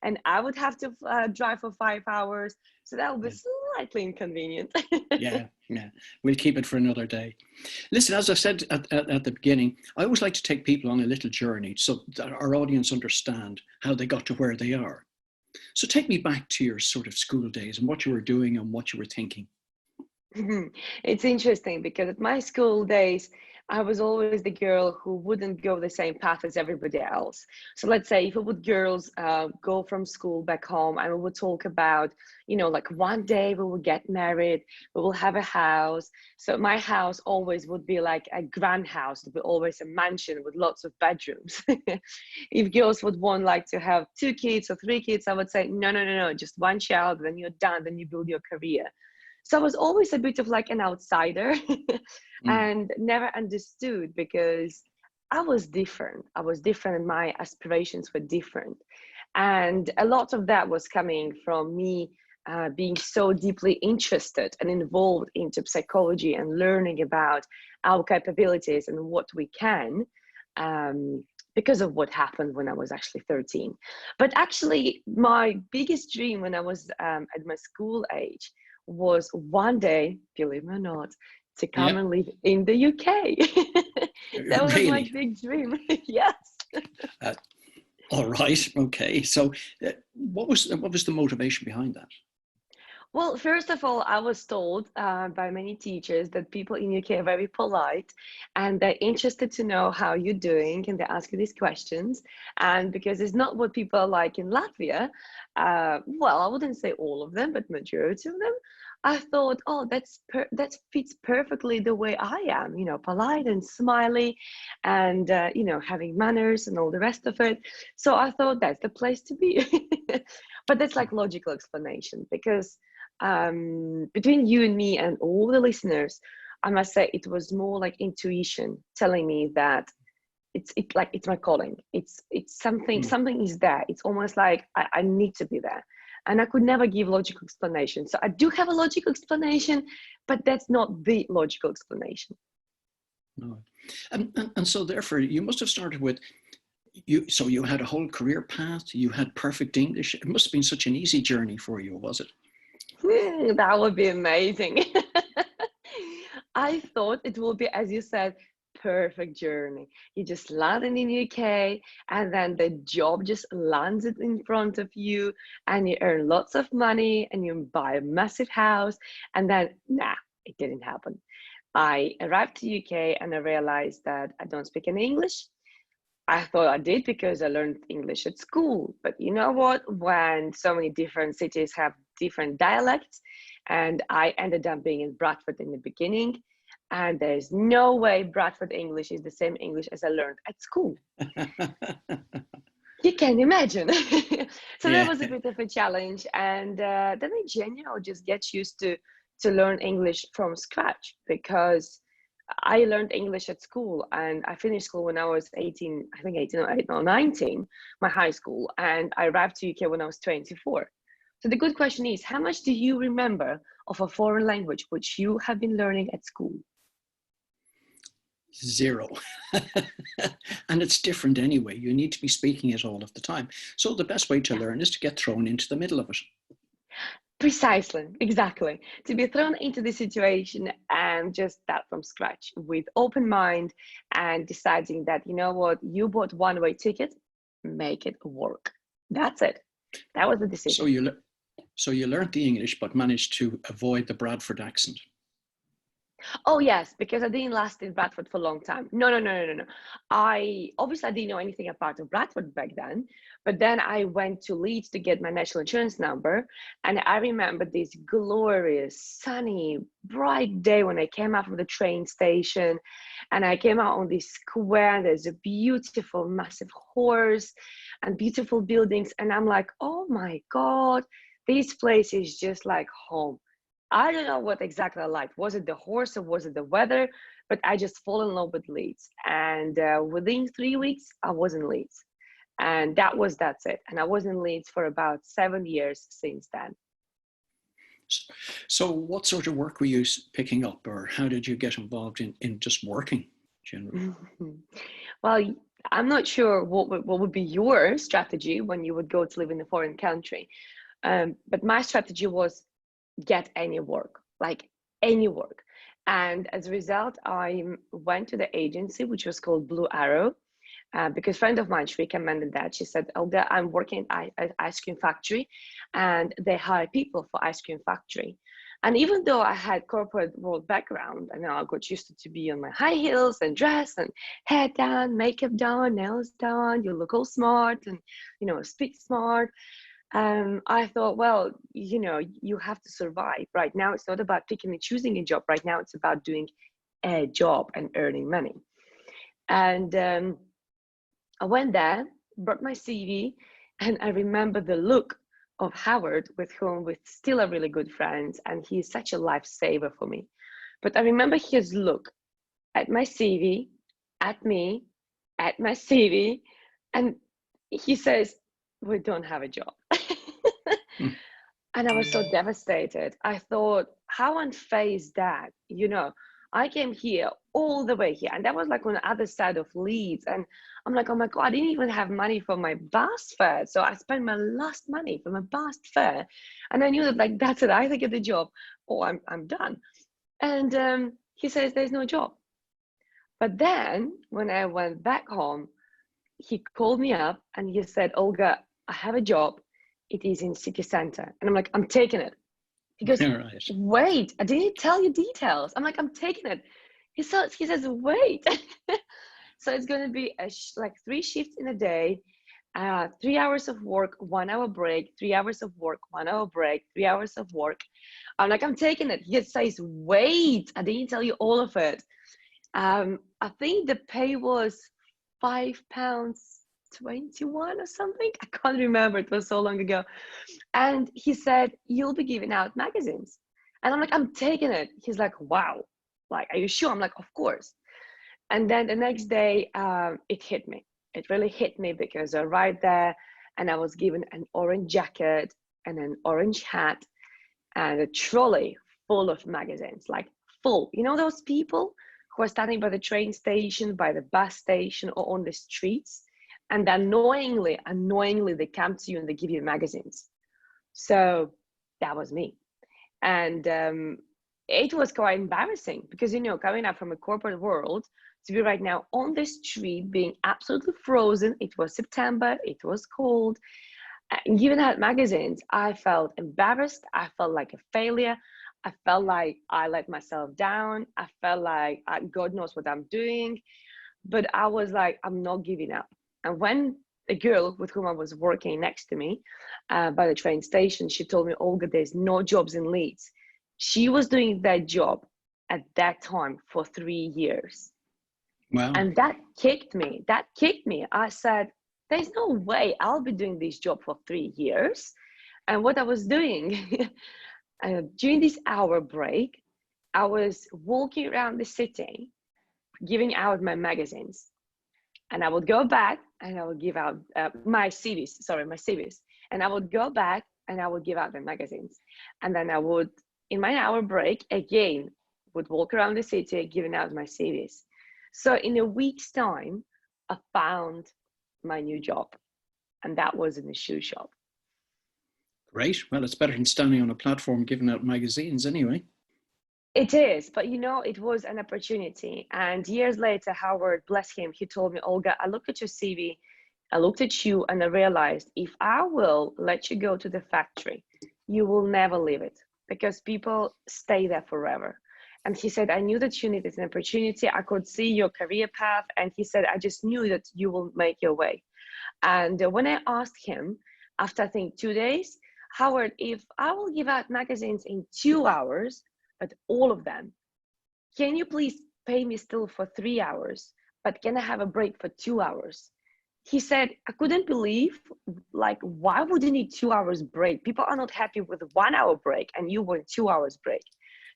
and I would have to drive for 5 hours. So that would be slightly inconvenient. Yeah, yeah. We'll keep it for another day. Listen, as I said at the beginning, I always like to take people on a little journey so that our audience understand how they got to where they are. So take me back to your sort of school days and what you were doing and what you were thinking. It's interesting because at my school days, I was always the girl who wouldn't go the same path as everybody else. So let's say if we would girls go from school back home and we would talk about, like one day we will get married, we will have a house. So my house always would be like a grand house, it would be always a mansion with lots of bedrooms. If girls would want like to have 2 kids or 3 kids, I would say, no, no, no, no, just one child, then you're done, then you build your career. So I was always a bit of like an outsider and never understood because I was different. I was different and my aspirations were different. And a lot of that was coming from me being so deeply interested and involved into psychology and learning about our capabilities and what we can, because of what happened when I was actually 13. But actually, my biggest dream when I was at my school age was one day, believe it or not, to come Yeah, and live in the UK. That was my really. big dream. Yes. Uh, all right. Okay. So, what was the motivation behind that? Well, first of all, I was told by many teachers that people in UK are very polite and they're interested to know how you're doing and they ask you these questions. And because it's not what people are like in Latvia, well, I wouldn't say all of them, but majority of them, I thought, oh, that fits perfectly the way I am, polite and smiley and, having manners and all the rest of it. So I thought that's the place to be. But that's like logical explanation because between you and me and all the listeners, I must say it was more like intuition telling me that it's my calling. It's something is there. It's almost like I need to be there. And I could never give logical explanation. So I do have a logical explanation, but that's not the logical explanation. No. And so therefore you must have started with you. So you had a whole career path. You had perfect English. It must have been such an easy journey for you, was it? That would be amazing. I thought it will be, as you said, perfect journey. You just land in UK and then the job just lands it in front of you and you earn lots of money and you buy a massive house. And then, nah, it didn't happen. I arrived to UK and I realized that I don't speak any English. I thought I did because I learned English at school. But you know what? When so many different cities have different dialects, and I ended up being in Bradford in the beginning, and there's no way Bradford English is the same English as I learned at school. You can imagine. So that Yeah. was a bit of a challenge. And then in general, just get used to learn English from scratch because I learned English at school and I finished school when I was 18, I think 18 or 19, my high school. And I arrived to UK when I was 24. So the good question is, how much do you remember of a foreign language which you have been learning at school? Zero. And it's different anyway. You need to be speaking it all of the time. So the best way to Yeah. learn is to get thrown into the middle of it. Precisely, exactly. To be thrown into the situation and just start from scratch with open mind and deciding that, you know what, you bought one-way ticket, make it work. That's it. That was the So decision. you learned the English, but managed to avoid the Bradford accent. Oh yes, because I didn't last in Bradford for a long time. No, no, no, no, no, no. I obviously I didn't know anything about of Bradford back then, but then I went to Leeds to get my national insurance number, and I remember this glorious, sunny, bright day when I came out of the train station, and I came out on this square. There's a beautiful, massive horse, and beautiful buildings, and I'm like, oh my God, this place is just like home. I don't know what exactly I liked. Was it the horse or was it the weather? But I just fall in love with Leeds. And within 3 weeks, I was in Leeds. And that's it. And I was in Leeds for about 7 years since then. So what sort of work were you picking up, or how did you get involved in just working generally? Well, I'm not sure what would be your strategy when you would go to live in a foreign country. But my strategy was get any work, like any work. And as a result, I went to the agency, which was called Blue Arrow, because a friend of mine, she recommended that. She said, Olga, I'm working at an ice cream factory and they hire people for ice cream factory. And even though I had corporate world background, I know I got used to be on my high heels and dress and hair done, makeup done, nails done, you look all smart and, speak smart. I thought, well, you have to survive. Right now, it's not about picking and choosing a job. Right now, it's about doing a job and earning money. And I went there, brought my CV, and I remember the look of Howard, with whom we're still a really good friends, and he's such a lifesaver for me. But I remember his look at my CV, at me, at my CV, and he says, we don't have a job. And I was so devastated. I thought, how unfair is that? I came here all the way here, and that was like on the other side of Leeds. And I'm like, oh my God, I didn't even have money for my bus fare. So I spent my last money for my bus fare. And I knew that, like, that's it. I either get the job or I'm done. And he says, there's no job. But then when I went back home, he called me up and he said, Olga, I have a job. It is in city center. And I'm like, I'm taking it. He goes, Right. wait, I didn't tell you details. I'm like, I'm taking it. He says, wait. So it's going to be like 3 shifts in a day, 3 hours of work, 1 hour break, 3 hours of work, 1 hour break, 3 hours of work. I'm like, I'm taking it. He says, wait, I didn't tell you all of it. I think the pay was £5.21 or something. I can't remember. It was so long ago. And he said, you'll be giving out magazines. And I'm like, I'm taking it. He's like, wow. Like, are you sure? I'm like, of course. And then the next day, it hit me. It really hit me because I arrived there and I was given an orange jacket and an orange hat and a trolley full of magazines, like full. You know those people who are standing by the train station, by the bus station, or on the streets, and unknowingly, they come to you and they give you magazines. So that was me. And it was quite embarrassing because, coming up from a corporate world to be right now on the street being absolutely frozen. It was September, it was cold. And given out magazines, I felt embarrassed. I felt like a failure. I felt like I let myself down. I felt like God knows what I'm doing. But I was like, I'm not giving up. And when a girl with whom I was working next to me by the train station, she told me, Olga, there's no jobs in Leeds. She was doing that job at that time for 3 years. Wow. And that kicked me. I said, there's no way I'll be doing this job for 3 years. And what I was doing during this hour break, I was walking around the city, giving out my magazines. And I would go back and I would give out my CVs. And I would go back and I would give out the magazines. And then I would, in my hour break, again, would walk around the city giving out my CVs. So in a week's time, I found my new job. And that was in a shoe shop. Great. Well, it's better than standing on a platform giving out magazines anyway. It is, but it was an opportunity. And years later, Howard, bless him, he told me, Olga, I looked at your CV, I looked at you, and I realized if I will let you go to the factory, you will never leave it because people stay there forever. And he said, I knew that you needed an opportunity. I could see your career path. And he said, I just knew that you will make your way. And when I asked him, after I think 2 days, Howard, if I will give out magazines in 2 hours, but all of them, can you please pay me still for 3 hours, but can I have a break for 2 hours? He said, I couldn't believe, like, why would you need 2 hours break? People are not happy with a 1 hour break and you want 2 hours break.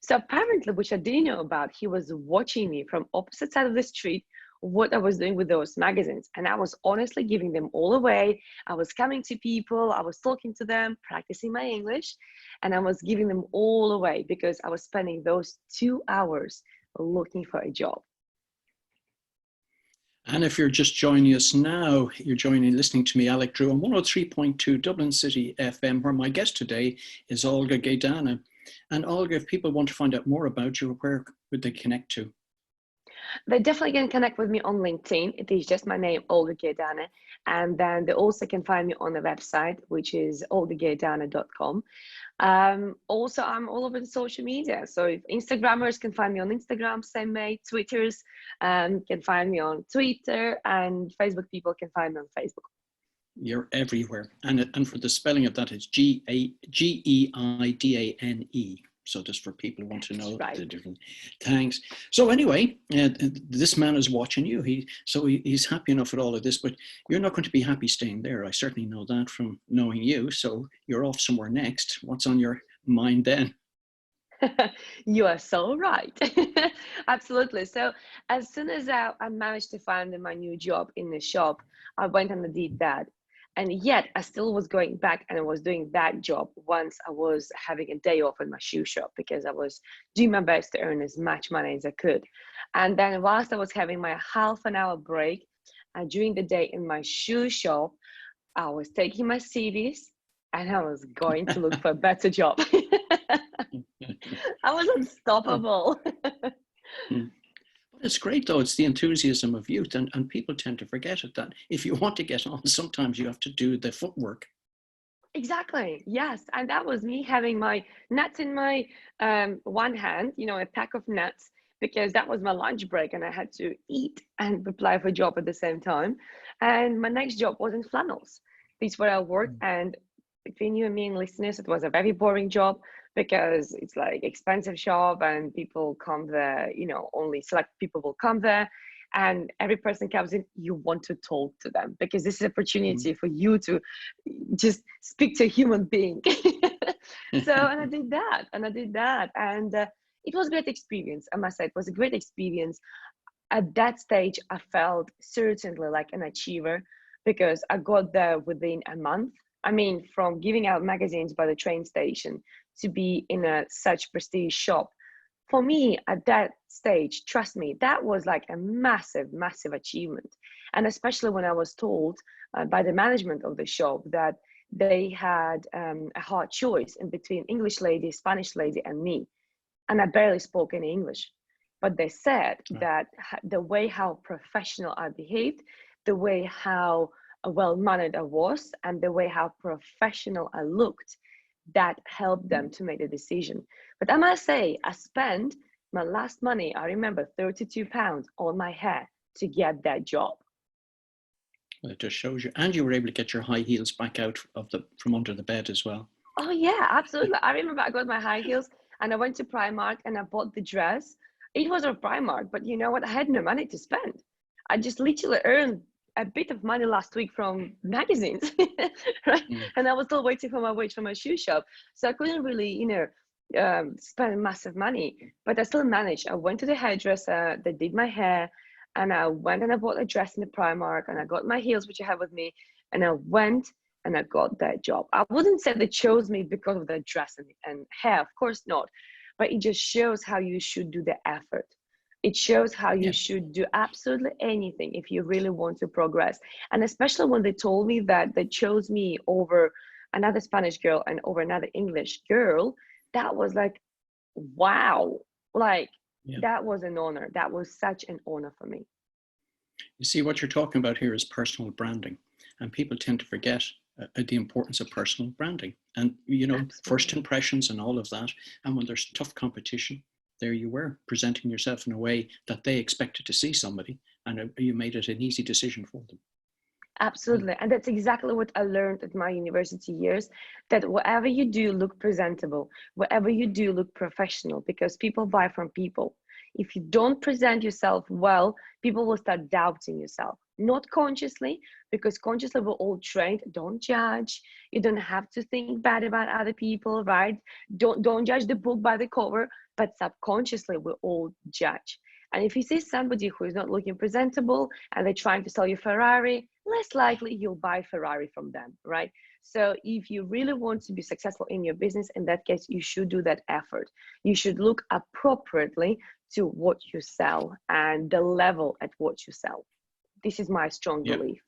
So apparently, which I didn't know about, he was watching me from opposite side of the street, what I was doing with those magazines. And I was honestly giving them all away. I was coming to people, I was talking to them, practicing my English, and I was giving them all away because I was spending those 2 hours looking for a job. And if you're just joining us now, you're listening to me, Alec Drew, on 103.2 Dublin City FM, where my guest today is Olga Geidane. And Olga, if people want to find out more about you, where would they connect to? They definitely can connect with me on LinkedIn. It is just my name, Olga Geidane. And then they also can find me on the website, which is olgageidane.com. Also, I'm all over the social media. So if Instagrammers can find me on Instagram, same way, Twitters can find me on Twitter, and Facebook people can find me on Facebook. You're everywhere. And for the spelling of that, it's Geidane. So just for people who want to know the different. Thanks. So anyway, this man is watching you. He's happy enough with all of this, but you're not going to be happy staying there. I certainly know that from knowing you. So you're off somewhere next. What's on your mind then? You are so right. Absolutely. So as soon as I managed to find my new job in the shop, I went and I did that. And yet I still was going back and I was doing that job once I was having a day off in my shoe shop, because I was doing my best to earn as much money as I could. And then whilst I was having my half an hour break during the day in my shoe shop, I was taking my CVs and I was going to look for a better job. I was unstoppable. It's great though. It's the enthusiasm of youth, and people tend to forget it, that if you want to get on, sometimes you have to do the footwork. Exactly. Yes. And that was me having my nuts in my one hand, a pack of nuts, because that was my lunch break and I had to eat and apply for a job at the same time. And my next job was in flannels. This is where I worked. And between you and me and listeners, it was a very boring job, because it's like expensive shop and people come there, only select people will come there. And every person comes in, you want to talk to them, because this is an opportunity for you to just speak to a human being. So, and I did that. And it was a great experience. I must say, it was a great experience. At that stage, I felt certainly like an achiever, because I got there within a month. I mean, from giving out magazines by the train station to be in such prestige shop, for me at that stage, trust me, that was like a massive, massive achievement. And especially when I was told by the management of the shop that they had a hard choice in between English lady, Spanish lady, and me. And I barely spoke any English. But they said that the way how professional I behaved, the way how well-mannered I was, and the way how professional I looked, that helped them to make the decision. But I must say, I spent my last money, I remember £32 on my hair to get that job. Well, it just shows you. And you were able to get your high heels back out from under the bed as well. Oh yeah, absolutely. I remember I got my high heels and I went to Primark and I bought the dress. It was a Primark, but you know what? I had no money to spend. I just literally earned a bit of money last week from magazines, right? And I was still waiting for my wage from my shoe shop. So I couldn't really, spend massive money, but I still managed. I went to the hairdresser, they did my hair, and I went and I bought a dress in the Primark and I got my heels, which I have with me, and I went and I got that job. I wouldn't say they chose me because of the dress and hair, of course not, but it just shows how you should do the effort. It shows how you should do absolutely anything if you really want to progress. And especially when they told me that they chose me over another Spanish girl and over another English girl, that was like, wow, that was an honor. That was such an honor for me. You see, what you're talking about here is personal branding, and people tend to forget the importance of personal branding and, Absolutely. First impressions and all of that. And when there's tough competition, there you were presenting yourself in a way that they expected to see somebody, and you made it an easy decision for them. Absolutely. And that's exactly what I learned at my university years, that whatever you do, look presentable, whatever you do, look professional, because people buy from people. If you don't present yourself well, people will start doubting yourself, not consciously, because consciously we're all trained, don't judge. You don't have to think bad about other people, right? Don't judge the book by the cover, but subconsciously we all judge. And if you see somebody who is not looking presentable and they're trying to sell you Ferrari, less likely you'll buy Ferrari from them, right? So if you really want to be successful in your business, in that case, you should do that effort. You should look appropriately to what you sell and the level at what you sell. This is my strong Yeah. belief.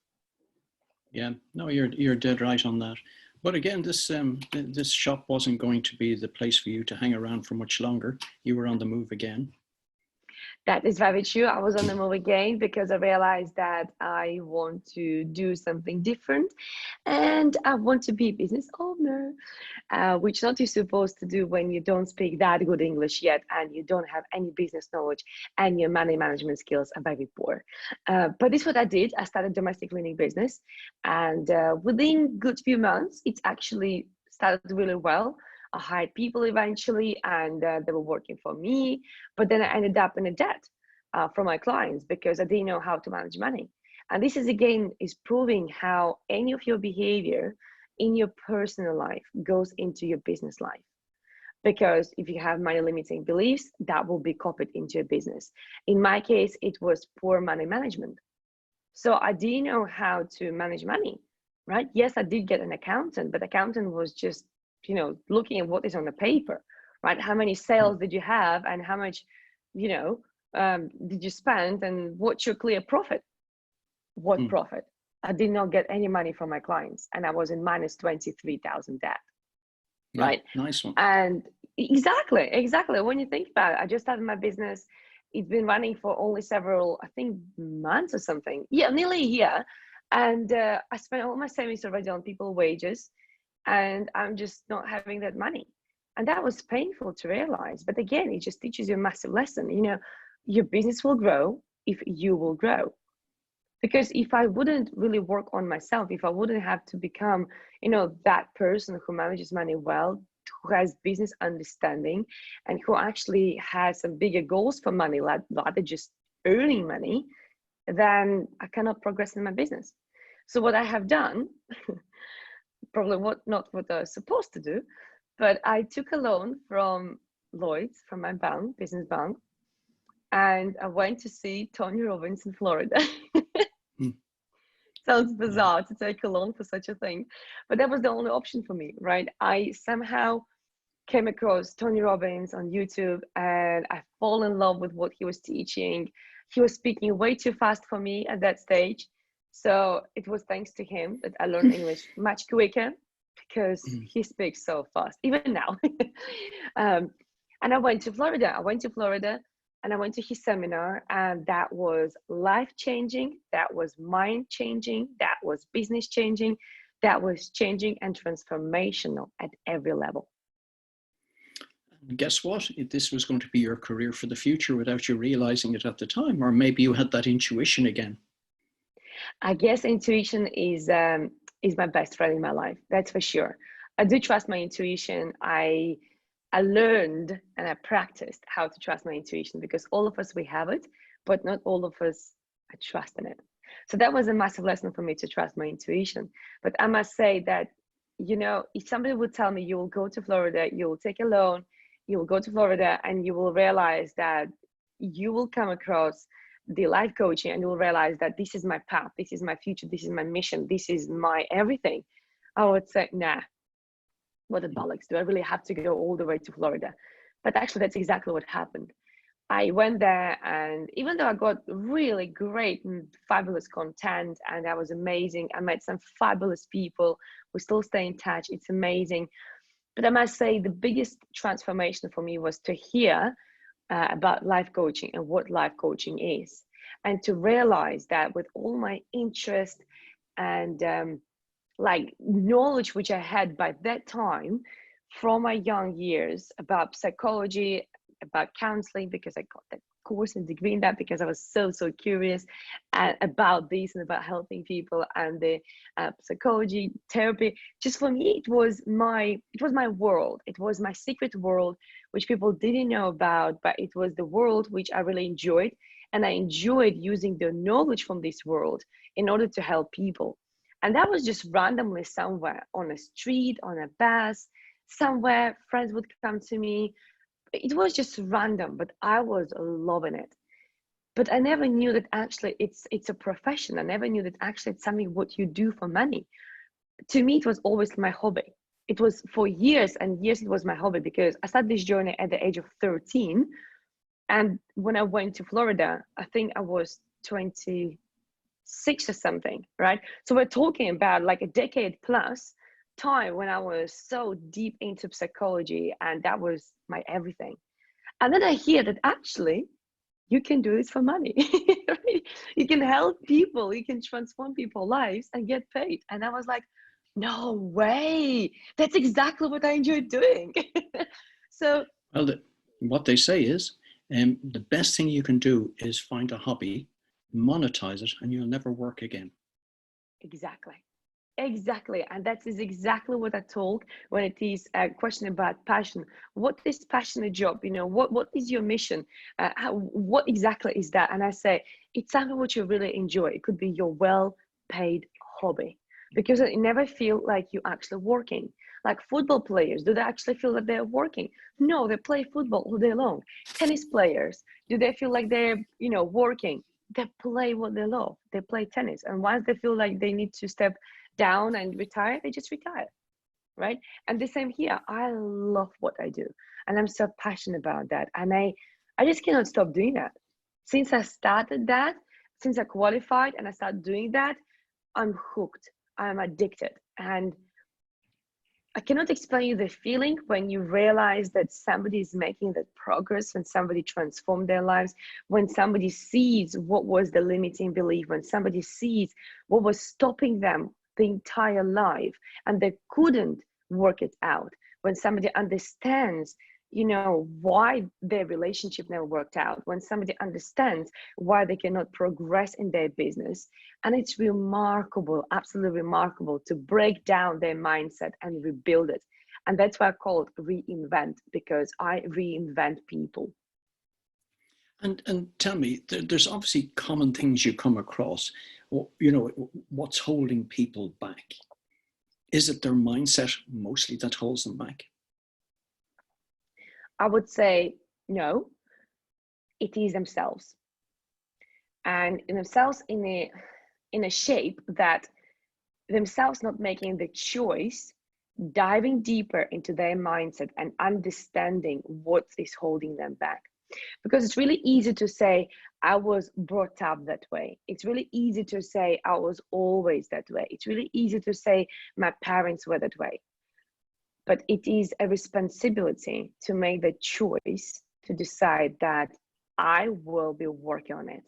Yeah. No, you're dead right on that. But again, this shop wasn't going to be the place for you to hang around for much longer. You were on the move again. That is very true. I was on the move again because I realized that I want to do something different and I want to be a business owner, which not you're supposed to do when you don't speak that good English yet and you don't have any business knowledge and your money management skills are very poor. But this is what I did. I started domestic cleaning business, and within good few months, it actually started really well. I hired people eventually, and they were working for me. But then I ended up in a debt from my clients because I didn't know how to manage money. And this is again is proving how any of your behavior in your personal life goes into your business life. Because if you have money limiting beliefs, that will be copied into your business. In my case, it was poor money management. So I didn't know how to manage money, right? Yes, I did get an accountant, but accountant was just, looking at what is on the paper, right? How many sales did you have and how much, did you spend and what's your clear profit? What Hmm. profit? I did not get any money from my clients and I was in minus 23,000 debt, Yeah. right? Nice one. And exactly. When you think about it, I just started my business. It's been running for only several, I think, months or something. Yeah, nearly a year. And I spent all my savings already on people wages, and I'm just not having that money. And that was painful to realize. But again, it just teaches you a massive lesson. Your business will grow if you will grow. Because if I wouldn't really work on myself, if I wouldn't have to become that person who manages money well, who has business understanding, and who actually has some bigger goals for money rather just earning money, then I cannot progress in my business. So what I have done, probably not what I was supposed to do, but I took a loan from Lloyd's, from my bank, business bank, and I went to see Tony Robbins in Florida. Hmm. Sounds Yeah. bizarre to take a loan for such a thing, but that was the only option for me, right? I somehow came across Tony Robbins on YouTube and I fall in love with what he was teaching. He was speaking way too fast for me at that stage. So it was thanks to him that I learned English much quicker because Hmm. he speaks so fast, even now. um, and I went to Florida. And I went to his seminar, and that was life changing. That was mind changing. That was business changing. That was changing and transformational at every level. And guess what? This was going to be your career for the future without you realizing it at the time, or maybe you had that intuition again. I guess intuition is my best friend in my life. That's for sure. I do trust my intuition. I learned and I practiced how to trust my intuition because all of us we have it, but not all of us are trusting it. So that was a massive lesson for me to trust my intuition. But I must say that, if somebody would tell me you will go to Florida, you will take a loan, you will go to Florida, and you will realize that you will come across the life coaching and you will realize that this is my path, this is my future, this is my mission, this is my everything, I would say, nah, what the bollocks, do I really have to go all the way to Florida? But actually, that's exactly what happened. I went there, and even though I got really great and fabulous content, and that was amazing, I met some fabulous people. We still stay in touch. It's amazing. But I must say, the biggest transformation for me was to hear about life coaching and what life coaching is, and to realize that with all my interest and like knowledge which I had by that time from my young years about psychology, about counseling, because I got that course and degree in that because I was so curious about this and about helping people and the psychology therapy. Just for me, it was my world. It was my secret world, which people didn't know about, but it was the world which I really enjoyed, and I enjoyed using the knowledge from this world in order to help people. And that was just randomly somewhere on a street, on a bus, somewhere friends would come to me. It was just random, but I was loving it. But I never knew that actually it's a profession. I never knew that actually it's something what you do for money. To me, it was always my hobby. It was for years and years, it was my hobby because I started this journey at the age of 13. And when I went to Florida, I think I was 26 6 or something, right? So we're talking about like a decade plus time when I was so deep into psychology and that was my everything. And then I hear that actually you can do this for money. Right? You can help people, you can transform people's lives and get paid. And I was like, no way. That's exactly what I enjoy doing. So Well, what they say is the best thing you can do is find a hobby, monetize it, and you'll never work again. exactly. Exactly. And that is exactly what I talk when it is a question about passion. What is passion a job? You know, what is your mission? What exactly is that? And I say, it's something what you really enjoy. It could be your well-paid hobby because it never feel like you actually working. Like football players, do they actually feel that they're working? No, they play football all day long. Tennis players, do they feel like they're, working? They play what they love. They play tennis. And once they feel like they need to step down and retire, they just retire, right? And the same here. I love what I do, and I'm so passionate about that, and I just cannot stop doing that. Since I started that, since I qualified and I started doing that, I'm hooked. I'm addicted, and I cannot explain you the feeling when you realize that somebody is making that progress, when somebody transformed their lives, when somebody sees what was the limiting belief, when somebody sees what was stopping them the entire life and they couldn't work it out, when somebody understands why their relationship never worked out, when somebody understands why they cannot progress in their business. And it's remarkable, absolutely remarkable, to break down their mindset and rebuild it. And that's why I call it reinvent, because I reinvent people. And tell me, there's obviously common things you come across. What's holding people back? Is it their mindset mostly that holds them back? I would say no, it is themselves. And in themselves in a shape that themselves not making the choice, diving deeper into their mindset and understanding what is holding them back. Because it's really easy to say, I was brought up that way. It's really easy to say, I was always that way. It's really easy to say, my parents were that way. But it is a responsibility to make the choice to decide that I will be working on it.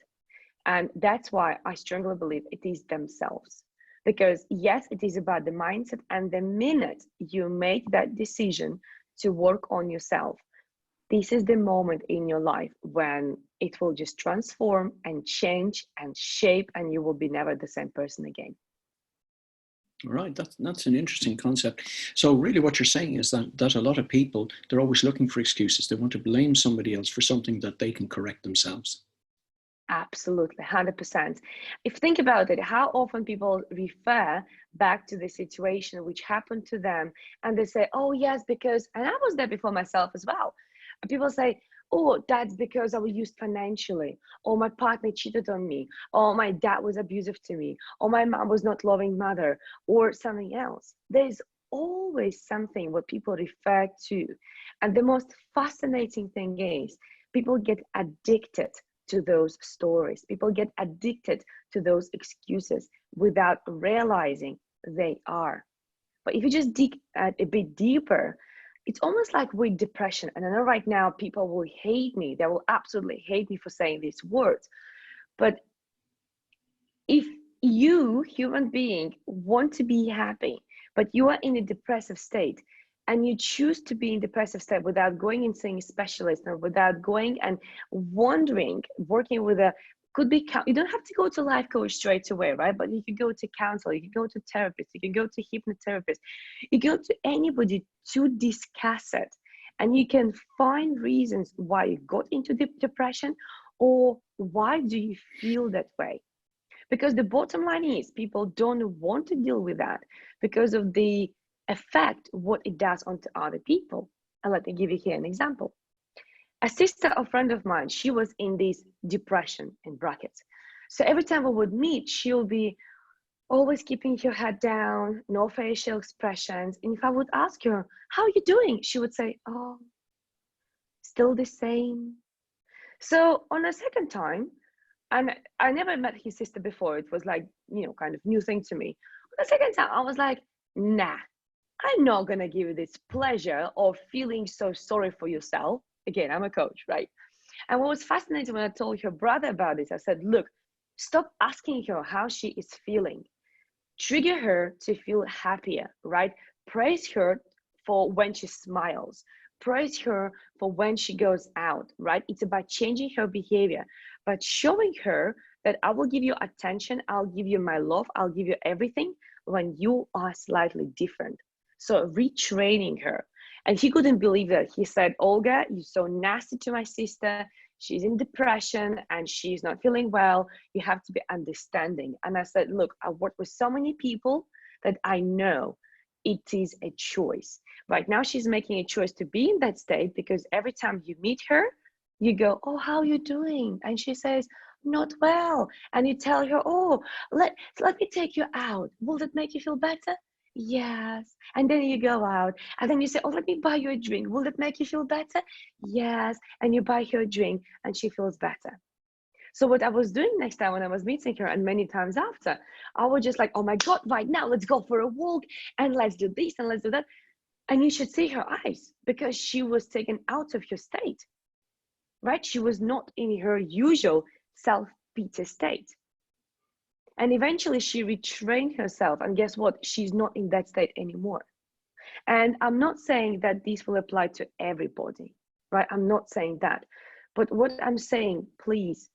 And that's why I strongly believe it is themselves. Because yes, it is about the mindset. And the minute you make that decision to work on yourself, this is the moment in your life when it will just transform and change and shape, and you will be never the same person again. Right, that's an interesting concept. So really what you're saying is that a lot of people, they're always looking for excuses. They want to blame somebody else for something that they can correct themselves. Absolutely, 100%. If you think about it, how often people refer back to the situation which happened to them and they say, oh, yes, because, and I was there before myself as well. And people say, oh, that's because I was used financially, or my partner cheated on me, or my dad was abusive to me, or my mom was not loving mother, or something else. There's always something what people refer to. And the most fascinating thing is people get addicted to those stories. People get addicted to those excuses without realizing they are. But if you just dig a bit deeper, it's almost like with depression. And I know right now people will hate me. They will absolutely hate me for saying these words. But if you, human being, want to be happy, but you are in a depressive state, and you choose to be in depressive state without going and seeing a specialist, or without going and wondering, working with a, could be, you don't have to go to life coach straight away, right? But you can go to counselor, you can go to therapist, you can go to hypnotherapist, you go to anybody to discuss it. And you can find reasons why you got into depression, or why do you feel that way. Because the bottom line is people don't want to deal with that because of the effect what it does onto other people. And let me give you here an example. A sister, a friend of mine, she was in this depression in brackets. So every time we would meet, she'll be always keeping her head down, no facial expressions. And if I would ask her, how are you doing? She would say, oh, still the same. So on a second time, And I never met his sister before. It was like, kind of new thing to me. The second time, I was like, nah, I'm not going to give you this pleasure of feeling so sorry for yourself. Again, I'm a coach, right? And what was fascinating when I told her brother about this, I said, look, stop asking her how she is feeling. Trigger her to feel happier, right? Praise her for when she smiles. Praise her for when she goes out, right? It's about changing her behavior, but showing her that I will give you attention, I'll give you my love, I'll give you everything when you are slightly different. So retraining her. And he couldn't believe that. He said, Olga, you're so nasty to my sister. She's in depression and she's not feeling well. You have to be understanding. And I said, look, I work with so many people that I know it is a choice. Right now, she's making a choice to be in that state because every time you meet her, you go, oh, how are you doing? And she says, not well. And you tell her, oh, let me take you out. Will that make you feel better? Yes. And then you go out and then you say, oh, let me buy you a drink. Will it make you feel better? Yes. And you buy her a drink and she feels better. So what I was doing next time when I was meeting her and many times after, I was just like, oh my God, right now, let's go for a walk and let's do this and let's do that. And you should see her eyes because she was taken out of her state, right? She was not in her usual self-pity state. And eventually she retrained herself. And guess what? She's not in that state anymore. And I'm not saying that this will apply to everybody, right? I'm not saying that. But what I'm saying, please,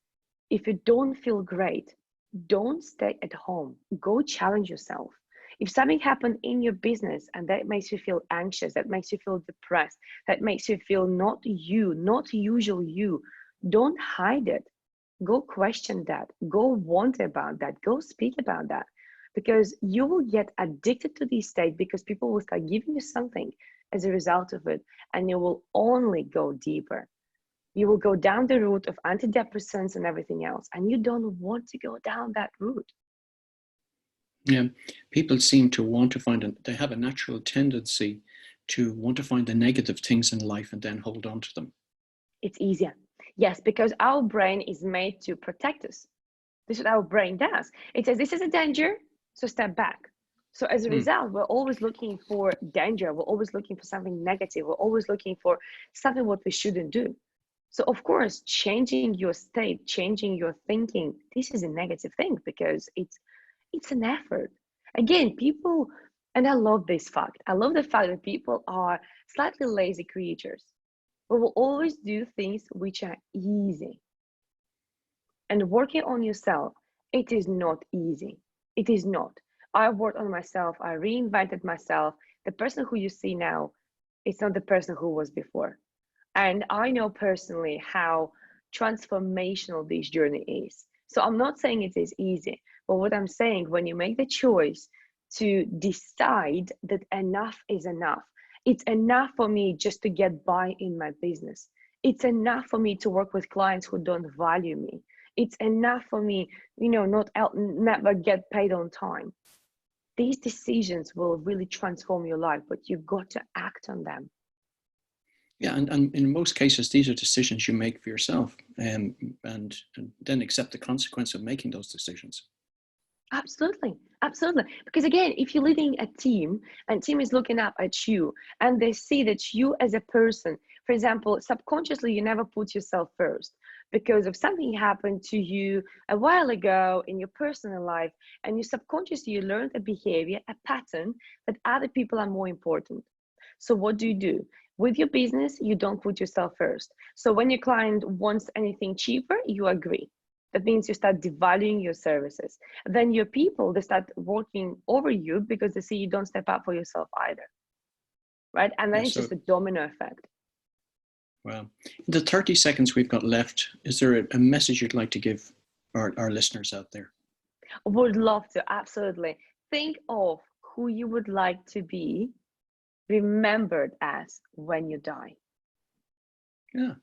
if you don't feel great, don't stay at home. Go challenge yourself. If something happened in your business and that makes you feel anxious, that makes you feel depressed, that makes you feel not you, not usual you, don't hide it. Go question that. Go wonder about that. Go speak about that. Because you will get addicted to this state because people will start giving you something as a result of it, and you will only go deeper. You will go down the route of antidepressants and everything else, and you don't want to go down that route. Yeah, people seem to want to find, they have a natural tendency to want to find the negative things in life and then hold on to them. It's easier. Yes, because our brain is made to protect us. This is what our brain does. It says, this is a danger, so step back. So as a result, we're always looking for danger. We're always looking for something negative. We're always looking for something what we shouldn't do. So of course, changing your state, changing your thinking, this is a negative thing because it's an effort. Again, people, and I love this fact. I love the fact that people are slightly lazy creatures. We will always do things which are easy. And working on yourself, it is not easy. It is not. I worked on myself. I reinvented myself. The person who you see now, it's not the person who was before. And I know personally how transformational this journey is. So I'm not saying it is easy, but what I'm saying, when you make the choice to decide that enough is enough, it's enough for me just to get by in my business. It's enough for me to work with clients who don't value me. It's enough for me, never get paid on time. These decisions will really transform your life, but you've got to act on them. Yeah, and in most cases, these are decisions you make for yourself, and then accept the consequence of making those decisions. Absolutely, absolutely. Because again, if you're leading a team and team is looking up at you and they see that you as a person, for example, subconsciously, you never put yourself first because of something happened to you a while ago in your personal life, and you subconsciously, you learned a behavior, a pattern that other people are more important. So what do? With your business, you don't put yourself first. So when your client wants anything cheaper, you agree. That means you start devaluing your services. Then your people, they start working over you because they see you don't step up for yourself either. Right? And then it's just a domino effect. Well, in the 30 seconds we've got left, is there a message you'd like to give our listeners out there? Would love to, absolutely. Think of who you would like to be remembered as when you die. Yeah.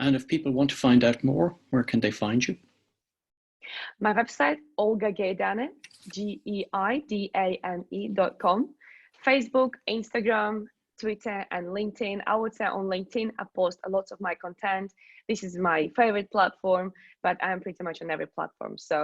And if people want to find out more, where can they find you? My website, Olga Geidane, Geidane.com. Facebook, Instagram, Twitter and LinkedIn. I would say on LinkedIn, I post a lot of my content. This is my favorite platform, but I'm pretty much on every platform. So